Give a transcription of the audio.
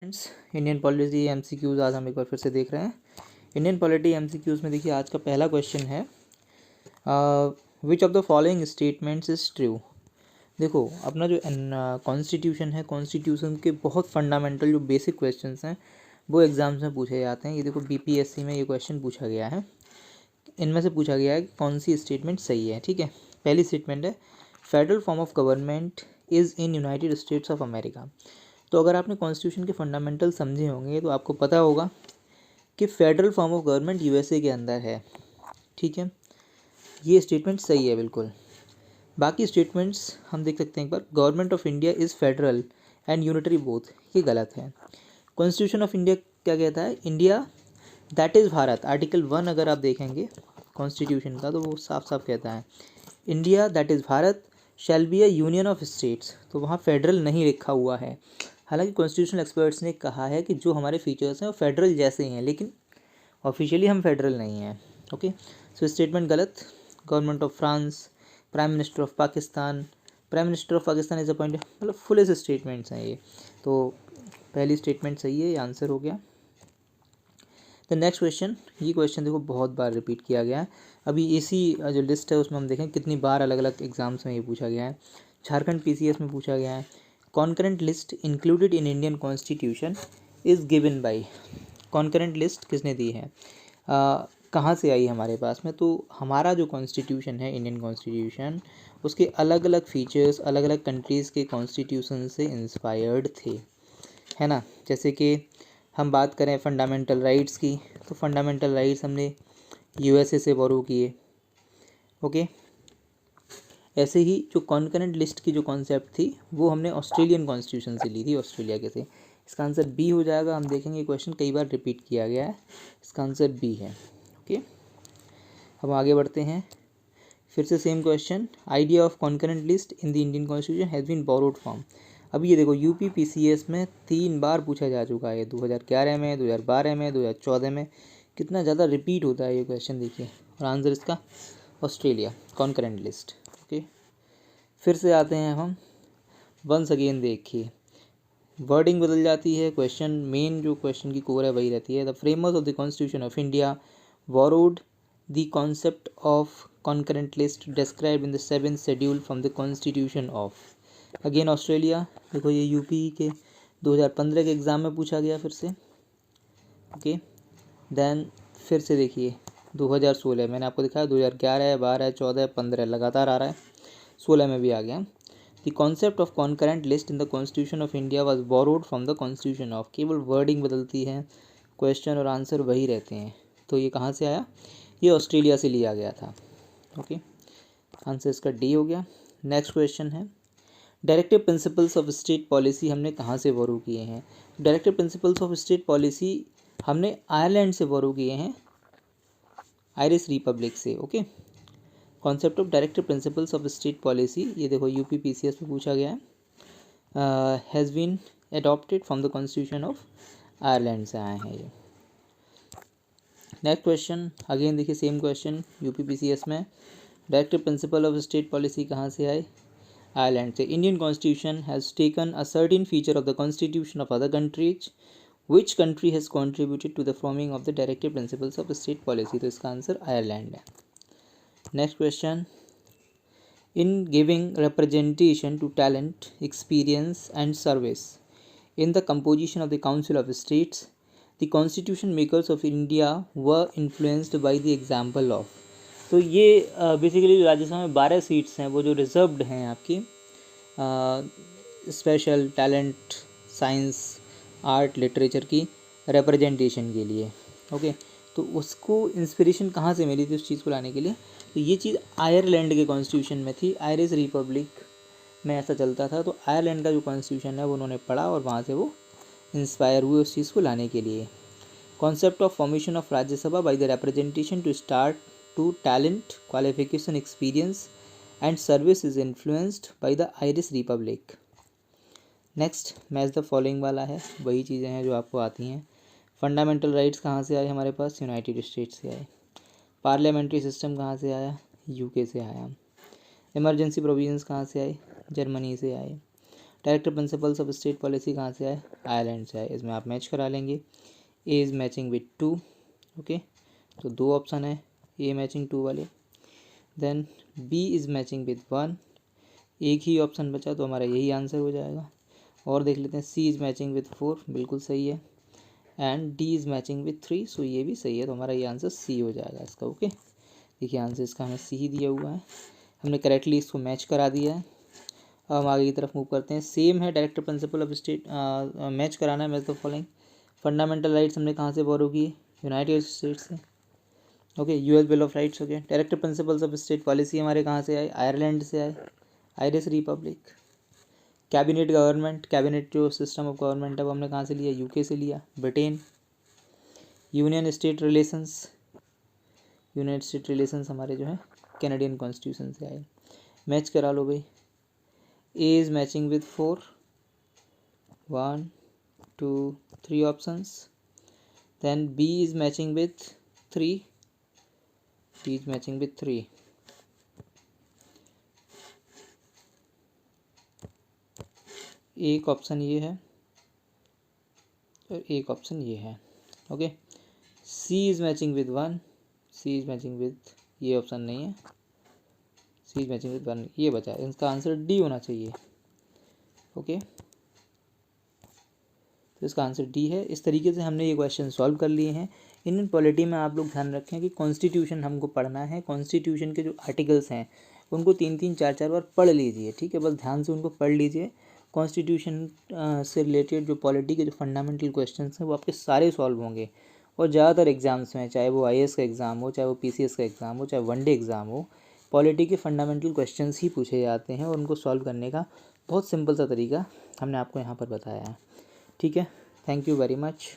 Friends, Indian polity MCQs आज हम एक बार फिर से देख रहे हैं। इंडियन पॉलिटी एमसीक्यूज में देखिए आज का पहला क्वेश्चन है, which of the following statements is true. देखो अपना जो कॉन्स्टिट्यूशन है, कॉन्स्टिट्यूशन के बहुत फंडामेंटल जो बेसिक क्वेश्चंस हैं वो एग्जाम्स में पूछे जाते हैं। ये देखो बीपीएससी में ये क्वेश्चन पूछा गया है। इनमें से पूछा गया है कि कौन सी स्टेटमेंट सही है। ठीक है, पहली स्टेटमेंट है federal form of government is in United states of America. तो अगर आपने कॉन्स्टिट्यूशन के फंडामेंटल समझे होंगे तो आपको पता होगा कि federal form of government USA के अंदर है। ठीक है, ये स्टेटमेंट सही है बिल्कुल। बाकी स्टेटमेंट्स हम देख सकते हैं एक बार। Government of India is federal and unitary both, ये गलत है। कॉन्स्टिट्यूशन ऑफ इंडिया क्या कहता है? India that is Bharat. Article 1 अगर आप देखेंगे कॉन्स्टिट्यूशन का तो वो साफ साफ कहता है India that is Bharat shall be a union of states. तो वहाँ फेडरल नहीं लिखा हुआ है। हालांकि कॉन्स्टिट्यूशनल एक्सपर्ट्स ने कहा है कि जो हमारे फीचर्स हैं वो फेडरल जैसे ही हैं, लेकिन ऑफिशियली हम फेडरल नहीं हैं। ओके, सो स्टेटमेंट गलत। Government of France, prime minister of Pakistan, prime minister of Pakistan is appointed, मतलब फुलेस्ट स्टेटमेंट्स हैं ये। तो पहली स्टेटमेंट सही है, ये आंसर हो गया। द नेक्स्ट क्वेश्चन, ये क्वेश्चन देखो बहुत बार रिपीट किया गया है। अभी इसी जो लिस्ट है उसमें हम देखें कितनी बार अलग अलग एग्जाम्स में ये पूछा गया है। झारखंड पीसीएस में पूछा गया है। Concurrent list included in Indian constitution is given by. Concurrent list किसने दी है, कहाँ से आई हमारे पास में? तो हमारा जो कॉन्स्टिट्यूशन है, इंडियन कॉन्स्टिट्यूशन, उसके अलग अलग फीचर्स अलग अलग कंट्रीज़ के कॉन्स्टिट्यूशन से इंस्पायर्ड थे, है ना। जैसे कि हम बात करें फंडामेंटल राइट्स की, तो फंडामेंटल राइट्स हमने यूएसए से बोरो किए। ओके, ऐसे ही जो कॉन्करेंट लिस्ट की जो कॉन्सेप्ट थी वो हमने ऑस्ट्रेलियन कॉन्स्टिट्यूशन से ली थी, ऑस्ट्रेलिया के से। इसका आंसर बी हो जाएगा। हम देखेंगे क्वेश्चन कई बार रिपीट किया गया है, इसका आंसर बी है। ओके, हम आगे बढ़ते हैं। फिर से same question, idea of concurrent list in the Indian constitution has been borrowed from. अब ये देखो यूपी पीसीएस में 3 बार पूछा जा चुका है, 2011 में, 2012 में, 2014 में। कितना ज़्यादा रिपीट होता है ये क्वेश्चन देखिए। और आंसर इसका ऑस्ट्रेलिया कॉन्करेंट लिस्ट। ओके, फिर से आते हैं हम। वंस अगेन देखिए वर्डिंग बदल जाती है, क्वेश्चन मेन जो क्वेश्चन की कोर है वही रहती है। The framers of the constitution of India borrowed the concept of concurrent list describe in the 7th schedule from the constitution of. Again Australia. देखो ये यूपी के 2015 के एग्ज़ाम में पूछा गया फिर से। ओके, देन फिर से देखिए 2016, मैंने आपको दिखाया 2011, 12, 14, 15 लगातार आ रहा है, 16 में भी आ गया। The concept of concurrent list in the constitution of India was borrowed from the constitution of. केवल वर्डिंग बदलती है, क्वेश्चन और आंसर वही रहते हैं। तो ये कहाँ से आया? ये ऑस्ट्रेलिया से लिया गया था। ओके, आंसर इसका डी हो गया। नेक्स्ट क्वेश्चन है, directive principles of state policy हमने कहाँ से बोरो किए हैं? Directive principles of state policy हमने आयरलैंड से बोरो किए हैं, आयरिश रिपब्लिक से। Okay, concept of directive principles of state policy, ये देखो यूपी पीसीएस में पूछा गया है। Has been adopted from the constitution of Ireland से आए हैं ये। नेक्स्ट क्वेश्चन अगेन देखिए सेम क्वेश्चन यूपी पीसीएस में, directive principle of state policy कहाँ से आए? आयरलैंड से। Indian constitution has taken a certain feature of the constitution of other countries, which country has contributed to the forming of the directive principles of state policy? तो इसका answer Ireland है। Next question, in giving representation to talent, experience and service in the composition of the Council of States, the constitution makers of India were influenced by the example of। तो ये basically Rajya Sabha में 12 seats हैं वो जो reserved हैं आपकी special talent, science, art, literature की representation के लिए। ओके, तो उसको इंस्पिरेशन कहाँ से मिली थी उस चीज़ को लाने के लिए? तो ये चीज़ आयरलैंड के कॉन्स्टिट्यूशन में थी, आयरिश रिपब्लिक में ऐसा चलता था। तो आयरलैंड का जो कॉन्स्टिट्यूशन है वो उन्होंने पढ़ा और वहाँ से वो इंस्पायर हुए उस चीज़ को लाने के लिए। Concept of formation of Rajya Sabha by the representation to start to talent, qualification, experience and service is influenced by the Irish Republic. Next match the following वाला है, वही चीज़ें हैं जो आपको आती हैं। फंडामेंटल राइट्स कहाँ से आए हमारे पास? यूनाइटेड स्टेट्स से आए। पार्लियामेंट्री सिस्टम कहाँ से आया? यूके से आया। इमरजेंसी प्रोविजंस कहाँ से आए? जर्मनी से आए। Director principles of state policy कहाँ से आए, आयरलैंड से आए। इसमें आप मैच करा लेंगे, A is matching with 2, okay, तो 2 ऑप्शन है ए मैचिंग 2 वाले। Then B is matching with 1, एक ही ऑप्शन बचा तो हमारा यही आंसर हो जाएगा। और देख लेते हैं, सी इज़ मैचिंग विथ 4, बिल्कुल सही है, and D is matching with 3, सो ये भी सही है, तो हमारा ये आंसर सी हो जाएगा इसका। ओके, देखिए आंसर इसका हमें सी ही दिया हुआ है, हमने करेक्टली इसको मैच करा दिया है। अब हम आगे की तरफ मूव करते हैं। सेम है director principal of state, match कराना है match the following. Fundamental rights हमने कहाँ से बोरो किए, यूनाइटेड स्टेट्स से, okay, US bill of rights, okay. Director principles of state policy हमारे कहाँ से आए, आयरलैंड से आए, Irish Republic. Cabinet government, cabinet जो सिस्टम ऑफ गवर्नमेंट है वो हमने कहाँ से लिया, यूके से लिया, Britain. Union state relations, United state relations हमारे जो है कैनेडियन कॉन्स्टिट्यूशन से आए। मैच करा लो भाई, A is matching with 4, 1 2 3 options. Then B is matching with 3, B is matching with 3। एक ऑप्शन ये है और एक ऑप्शन ये है, okay. C is matching with 1, C is matching with, ये ऑप्शन नहीं है, सी इज़ मैचिंग विथ 1 ये बचा है, इसका आंसर डी होना चाहिए, ओके। तो इसका आंसर डी है। इस तरीके से हमने ये क्वेश्चन सॉल्व कर लिए हैं। इंडियन पॉलिटी में आप लोग ध्यान रखें कि कॉन्स्टिट्यूशन हमको पढ़ना है, कॉन्स्टिट्यूशन के जो आर्टिकल्स हैं उनको 3-3 4-4 बार पढ़ लीजिए, ठीक है, बस ध्यान से उनको पढ़ लीजिए। कॉन्स्टिट्यूशन से रिलेटेड जो पॉलिटी के जो फंडामेंटल क्वेश्चंस हैं वो आपके सारे सॉल्व होंगे। और ज़्यादातर एग्जाम्स में, चाहे वो IAS का एग्ज़ाम हो, चाहे वो PCS का एग्ज़ाम हो, चाहे वनडे एग्ज़ाम हो, पॉलिटी के फंडामेंटल क्वेश्चंस ही पूछे जाते हैं और उनको सॉल्व करने का बहुत सिंपल सा तरीका हमने आपको यहाँ पर बताया है, ठीक है। Thank you very much.